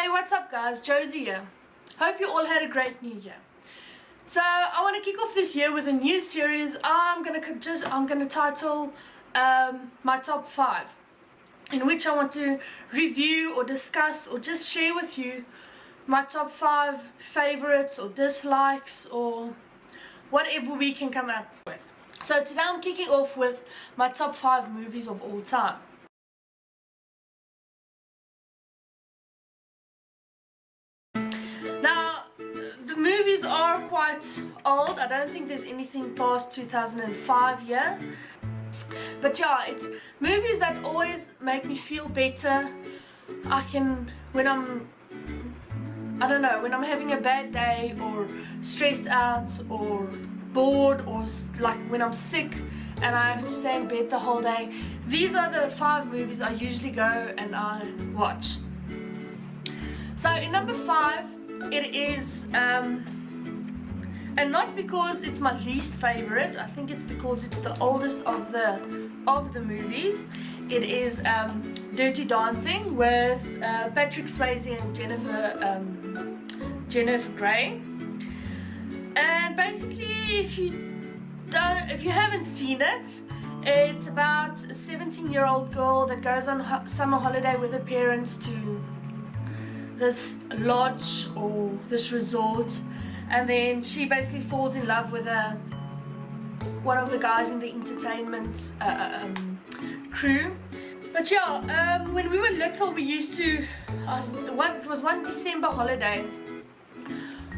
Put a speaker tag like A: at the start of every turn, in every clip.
A: Hey, what's up guys? Josie here. Hope you all had a great new year. So I want to kick off this year with a new series. I'm gonna title my top 5, in which I want to review or discuss or just share with you my top 5 favorites or dislikes or whatever we can come up with. So today I'm kicking off with my top 5 movies of all time. Now, the movies are quite old. I don't think there's anything past 2005 yet. But yeah, it's movies that always make me feel better. When I'm having a bad day or stressed out or bored or like when I'm sick and I have to stay in bed the whole day. These are the 5 movies I usually go and I watch. So in number 5, it is, and not because it's my least favorite, I think it's because it's the oldest of the movies. It is Dirty Dancing with Patrick Swayze and Jennifer Grey. And basically, if you haven't seen it, it's about a 17-year-old girl that goes on summer holiday with her parents to this lodge or this resort, and then she basically falls in love with one of the guys in the entertainment crew. But yeah, when we were little, we used to it was one December holiday,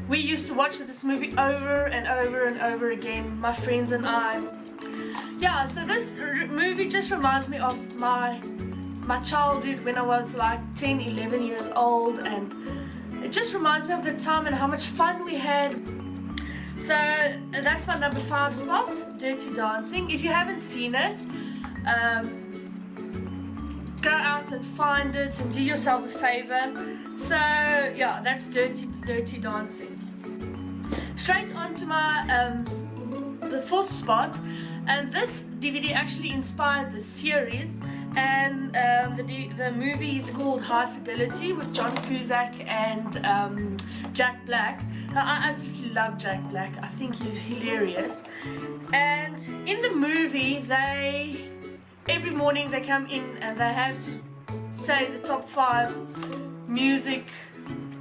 A: we used to watch this movie over and over and over again, my friends and I. Yeah, so this movie just reminds me of my childhood when I was like 10, 11 years old, and it just reminds me of the time and how much fun we had. So that's my number 5 spot, Dirty Dancing. If you haven't seen it, go out and find it and do yourself a favor. So yeah, that's Dirty Dancing. Straight on to my the 4th spot, and this DVD actually inspired the series. And the movie is called High Fidelity with John Cusack and Jack Black. Now, I absolutely love Jack Black. I think he's hilarious. And in the movie, every morning they come in and they have to say the top 5 music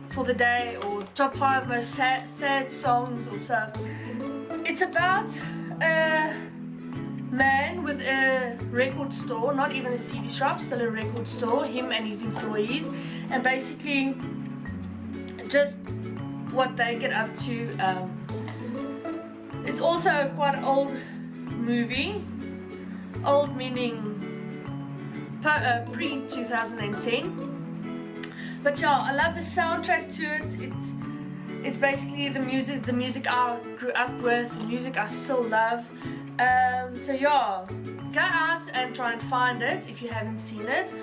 A: for the day, or top 5 most sad songs or so. It's about man with a record store, not even a CD shop, still a record store, him and his employees, and basically just what they get up to. It's also quite an old movie, old meaning pre-2010, but yeah, I love the soundtrack to it. It's basically the music I grew up with, the music I still love. So yeah, go out and try and find it if you haven't seen it.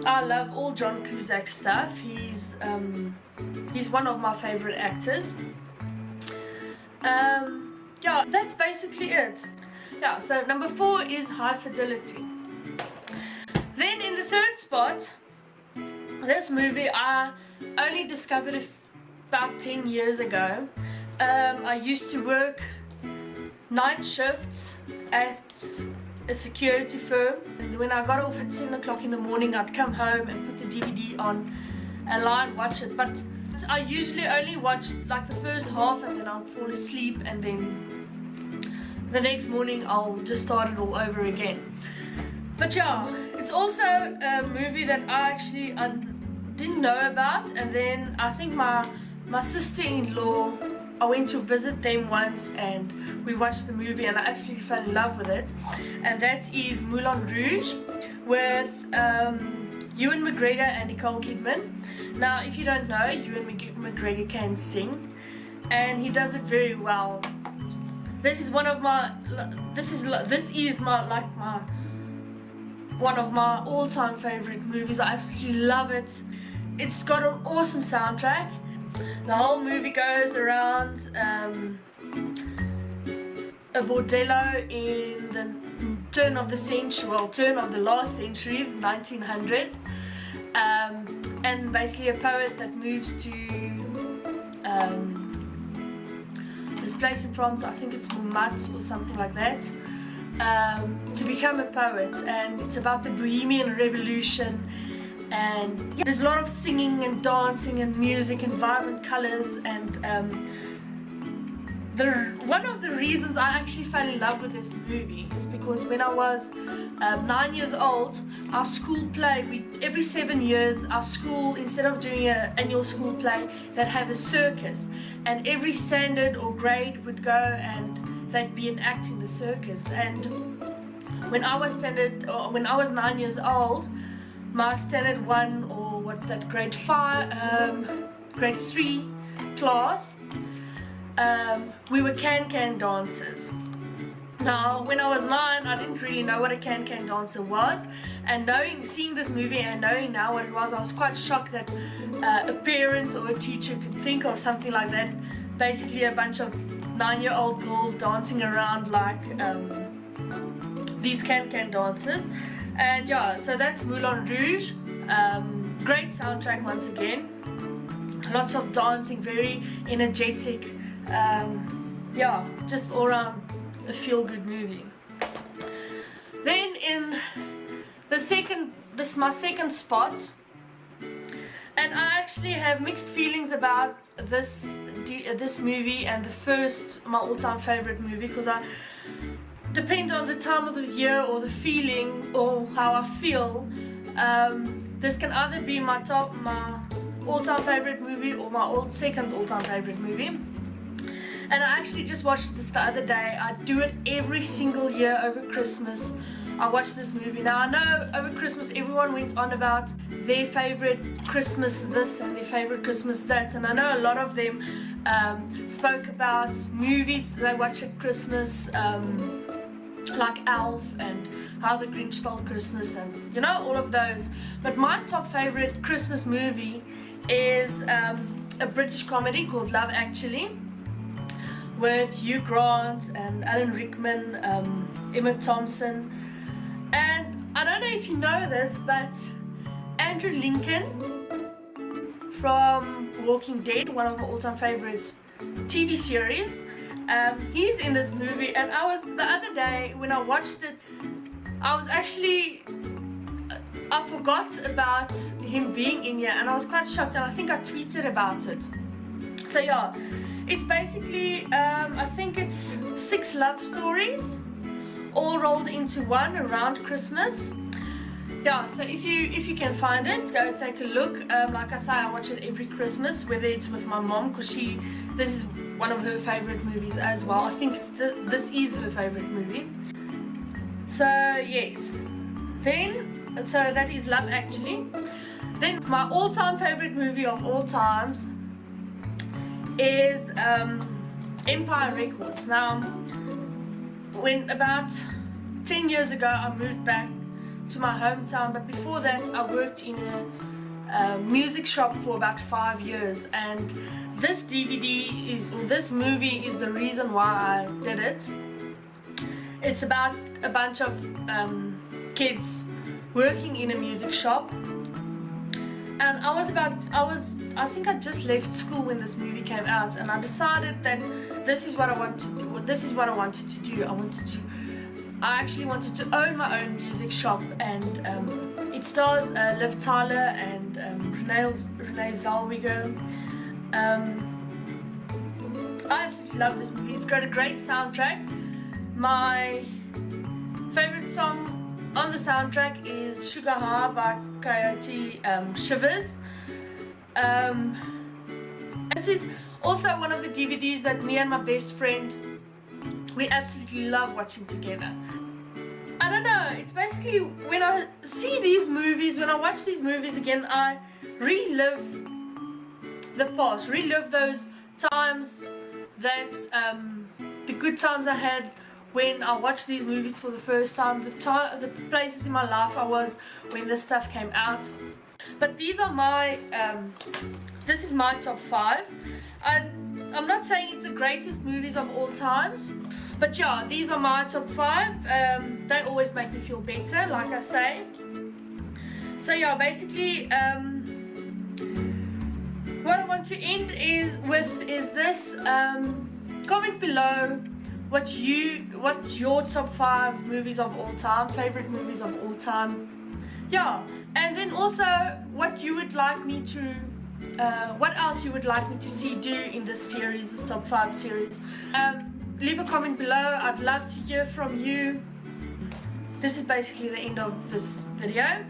A: I love all John Cusack stuff. He's one of my favorite actors. Yeah, that's basically it. Yeah, so number 4 is High Fidelity. Then in the 3rd spot, this movie I only discovered about 10 years ago. I used to work night shifts at a security firm, and when I got off at 7 o'clock in the morning, I'd come home and put the DVD on and lie and watch it. But I usually only watch like the first half, and then I'll fall asleep, and then the next morning I'll just start it all over again. But yeah, it's also a movie that I didn't know about, and then I think my sister-in-law, I went to visit them once and we watched the movie and I absolutely fell in love with it. And that is Moulin Rouge with Ewan McGregor and Nicole Kidman. Now, if you don't know, Ewan McGregor can sing and he does it very well. This is one of my one of my all-time favorite movies. I absolutely love it. It's got an awesome soundtrack. The whole movie goes around a bordello in the turn of the last century, 1900, and and basically a poet that moves to this place in France, I think it's Montmartre or something like that, to become a poet. And it's about the Bohemian Revolution, and yeah, there's a lot of singing and dancing and music and vibrant colors. And one of the reasons I actually fell in love with this movie is because when I was 9 years old, our school play, every 7 years, our school, instead of doing an annual school play, they'd have a circus, and every standard or grade would go and they'd be enacting the circus. And when I was 9 years old, my standard 1, or what's that, grade 3 class, we were can-can dancers. Now, when I was 9, I didn't really know what a can-can dancer was, and seeing this movie and knowing now what it was, I was quite shocked that a parent or a teacher could think of something like that. Basically a bunch of 9-year-old girls dancing around like these can-can dancers. And yeah, so that's Moulin Rouge. Great soundtrack once again. Lots of dancing, very energetic. Yeah, just all around a feel-good movie. Then in my second spot, and I actually have mixed feelings about this movie and my all-time favorite movie, because I depend on the time of the year or the feeling or how I feel. This can either be my all-time favorite movie or my second all-time favorite movie. And I actually just watched this the other day. I do it every single year over Christmas. I watch this movie. Now I know over Christmas everyone went on about their favorite Christmas this and their favorite Christmas that, and I know a lot of them spoke about movies they watch at Christmas, like Elf and How the Grinch Stole Christmas, and you know, all of those. But my top favorite Christmas movie is a British comedy called Love Actually, with Hugh Grant and Alan Rickman, Emma Thompson. And I don't know if you know this, but Andrew Lincoln from Walking Dead, one of my all-time favorite TV series, he's in this movie. And the other day when I watched it, I forgot about him being in here, and I was quite shocked, and I think I tweeted about it. So yeah, it's basically, I think it's 6 love stories all rolled into one around Christmas. Yeah, so if you can find it, go take a look. Like I say, I watch it every Christmas, whether it's with my mom, because this is one of her favorite movies as well. I think this is her favorite movie. So yes, so that is Love Actually. Then my all-time favorite movie of all times is Empire Records. Now, when about 10 years ago I moved back to my hometown, but before that I worked in a music shop for about 5 years, and this this movie is the reason why I did it. It's about a bunch of kids working in a music shop, and I think I just left school when this movie came out, and I decided that this is what I want to do. This is what I wanted to do. I actually wanted to own my own music shop, and it stars Liv Tyler and Renee Zellweger. I absolutely love this movie. It's got a great soundtrack. My favorite song on the soundtrack is Sugar High by Coyote Shivers. This is also one of the DVDs that me and my best friend, we absolutely love watching together. I don't know, it's basically when I see these movies, when I watch these movies again, I relive the past, relive those times, that the good times I had when I watched these movies for the first time, the places in my life I was when this stuff came out. But these are this is my top 5. I'm not saying it's the greatest movies of all times, but yeah, these are my top 5. They always make me feel better, like I say. So yeah, basically what I want to end is this. Comment below what's your top 5 movies of all time, favorite movies of all time. Yeah, and then also what you would like me to what else you would like me to see do in this series, this top 5 series. Leave a comment below. I'd love to hear from you. This is basically the end of this video.